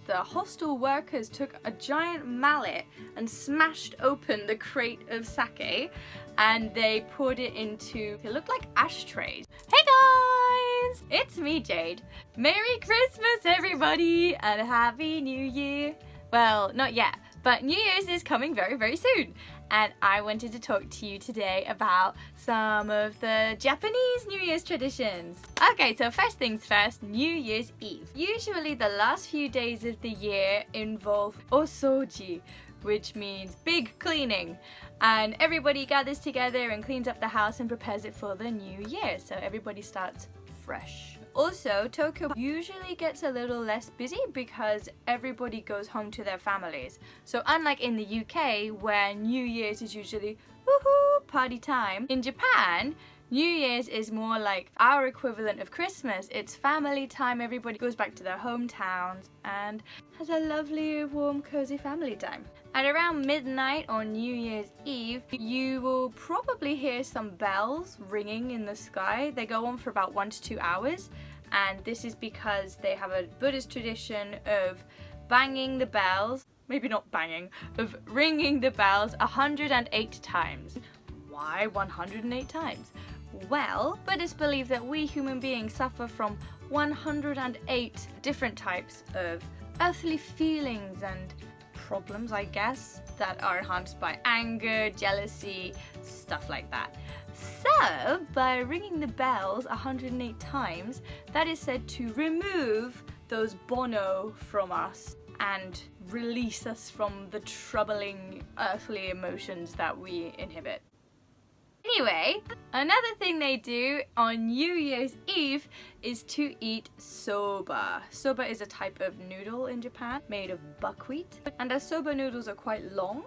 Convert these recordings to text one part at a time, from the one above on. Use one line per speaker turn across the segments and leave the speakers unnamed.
the hostel workers took a giant mallet and smashed open the crate of sake, and they poured it into, it looked like ashtrays. Hey guys! It's me, Jade. Merry Christmas everybody and Happy New Year! Well, not yet, but New Year's is coming very, very soon. And I wanted to talk to you today about some of the Japanese New Year's traditions. Okay, so first things first, New Year's Eve. Usually the last few days of the year involve osoji, which means big cleaning. And everybody gathers together and cleans up the house and prepares it for the new year. So everybody starts fresh. Also, Tokyo usually gets a little less busy because everybody goes home to their families. So unlike in the UK, where New Year's is usually woohoo party time, in Japan, New Year's is more like our equivalent of Christmas. It's family time, everybody goes back to their hometowns and has a lovely, warm, cozy family time. At around midnight on New Year's Eve, you will probably hear some bells ringing in the sky. They go on for about 1 to 2 hours, and this is because they have a Buddhist tradition of banging the bells, maybe not banging, of ringing the bells 108 times. Why 108 times? Well, Buddhists believe that we human beings suffer from 108 different types of earthly feelings and problems, I guess, that are enhanced by anger, jealousy, stuff like that. So, by ringing the bells 108 times, that is said to remove those bono from us and release us from the troubling earthly emotions that we inhibit. Anyway, another thing they do on New Year's Eve is to eat soba. Soba is a type of noodle in Japan made of buckwheat. And as soba noodles are quite long,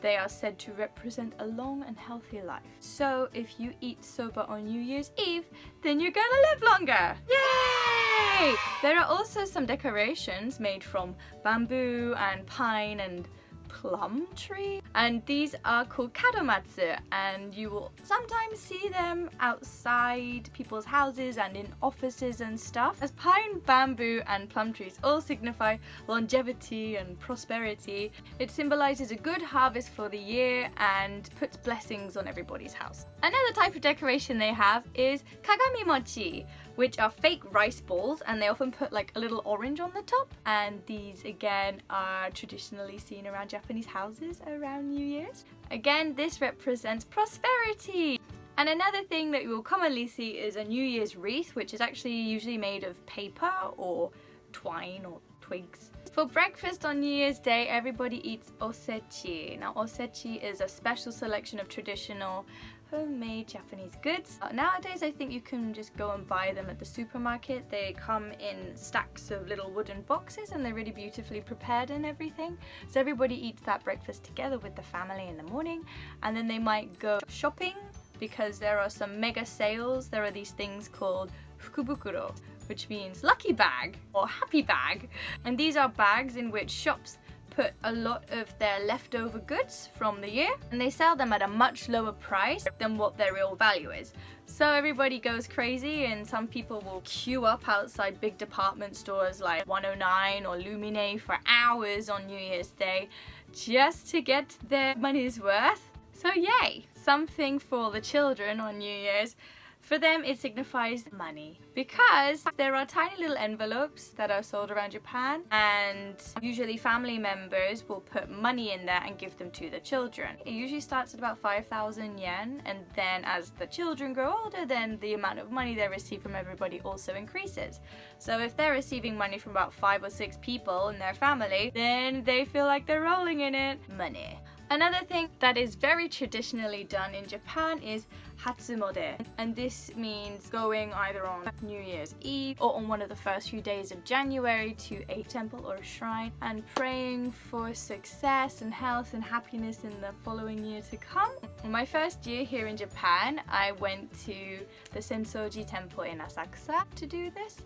they are said to represent a long and healthy life. So if you eat soba on New Year's Eve, then you're gonna live longer! Yay! There are also some decorations made from bamboo and pine and plum tree, and these are called kadomatsu, and you will sometimes see them outside people's houses and in offices and stuff. As pine, bamboo and plum trees all signify longevity and prosperity, it symbolizes a good harvest for the year and puts blessings on everybody's house. Another type of decoration they have is kagami mochi, which are fake rice balls, and they often put like a little orange on the top, and these again are traditionally seen around Japanese houses around New Year's. Again, this represents prosperity. And another thing that you will commonly see is a New Year's wreath, which is actually usually made of paper or twine or twigs. For breakfast on New Year's Day, everybody eats osechi. Now osechi is a special selection of traditional homemade Japanese goods. Nowadays I think you can just go and buy them at the supermarket. They come in stacks of little wooden boxes and they're really beautifully prepared and everything. So everybody eats that breakfast together with the family in the morning, and then they might go shopping because there are some mega sales. There are these things called fukubukuro, which means lucky bag or happy bag, and these are bags in which shops put a lot of their leftover goods from the year, and they sell them at a much lower price than what their real value is. So everybody goes crazy, and some people will queue up outside big department stores like 109 or Lumine for hours on New Year's Day just to get their money's worth. So yay! Something for the children on New Year's. For them, it signifies money because there are tiny little envelopes that are sold around Japan, and usually family members will put money in there and give them to the children. It usually starts at about 5,000 yen, and then as the children grow older, then the amount of money they receive from everybody also increases. So if they're receiving money from about 5 or 6 people in their family, then they feel like they're rolling in it. Money. Another thing that is very traditionally done in Japan is Hatsumode, and this means going either on New Year's Eve or on one of the first few days of January to a temple or a shrine and praying for success and health and happiness in the following year to come. My first year here in Japan, I went to the Sensoji temple in Asakusa to do this,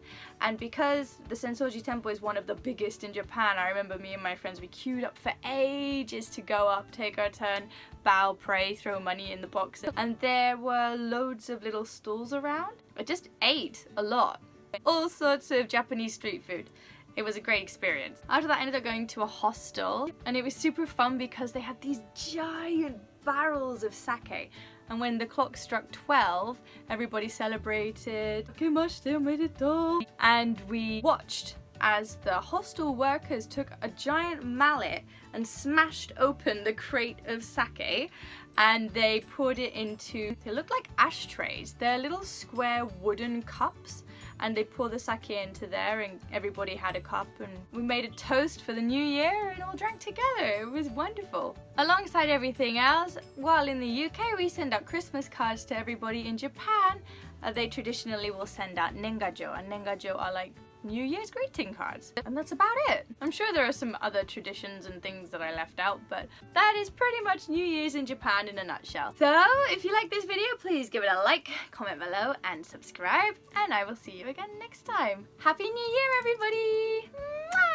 and because the Sensoji temple is one of the biggest in Japan, I remember me and my friends, we queued up for ages to go up, take our turn, bow, pray, throw money in the box, and there were loads of little stalls around. I just ate a lot. All sorts of Japanese street food. It was a great experience. After that I ended up going to a hostel and it was super fun because they had these giant barrels of sake. And when the clock struck 12, everybody celebrated. And we watched as the hostel workers took a giant mallet and smashed open the crate of sake, and they poured it into, they look like ashtrays. They're little square wooden cups, and they pour the sake into there and everybody had a cup, and we made a toast for the new year and all drank together. It was wonderful. Alongside everything else, while in the UK we send out Christmas cards to everybody in Japan. They traditionally will send out nengajo, and nengajo are like New Year's greeting cards. And that's about it. I'm sure there are some other traditions and things that I left out, but that is pretty much New Year's in Japan in a nutshell. So if you like this video, please give it a like, comment below, and subscribe, and I will see you again next time. Happy New Year, everybody! Mwah!